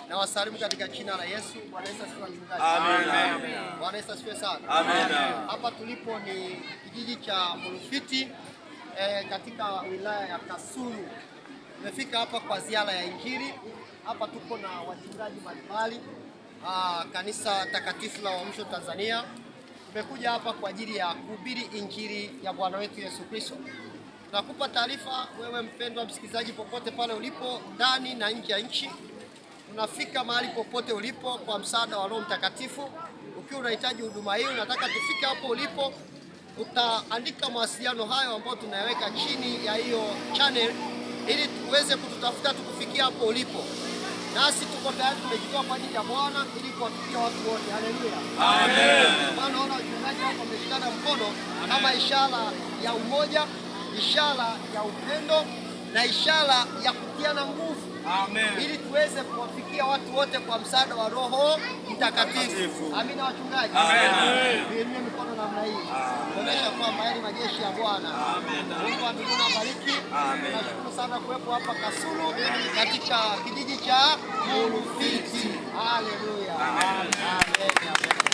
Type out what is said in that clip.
Na wasalimu katika jina la Yesu. Bwana Yesu asifiwe mchungaji. Amen. Bwana Yesu asifiwe sana. Amen. Hapa tulipo ni kijiji cha Mrufiti katika wilaya ya Kasulu. Tumefika hapa kwa ziara ya Injili. Hapa tuko na wachungaji mbalimbali kanisa takatifu la Uamsho Tanzania. Tumekuja hapa kwa ajili ya kuhubiri Injili ya Bwana wetu Yesu Kristo. Nakupa taarifa wewe mpendwa msikilizaji, popote pale ulipo ndani na nje ya nchi. Tunafika mahali popote ulipo kwa msaada wa Roho Mtakatifu. Ukiwa unahitaji huduma hii, unataka tufike hapo ulipo, utaandika mawasiliano hayo ambayo tunayaweka chini ya hiyo channel ili tuweze kututafuta tukufikia hapo ulipo. Nasi tuko tayari, tumejitoa kwa ajili ya Bwana ili kuwafikia watu wote. Haleluya. Amen. Bwana, naona wachungaji hapa wameshikana mkono kama ishara ya umoja, ishara ya upendo na ishara ya kutiana nguvu. Amen. Ili tuweze kuwafikia watu wote kwa msaada wa Roho Mtakatifu. Amina wachungaji. Amen. Tuinue mikono namna hii. Kuonesha kwamba ni majeshi ya Bwana. Amen. Mungu atubariki. Amen. Nashukuru sana kuwepo hapa Kasulu katika kijiji cha Mrufiti. Haleluya. Amen. Amen.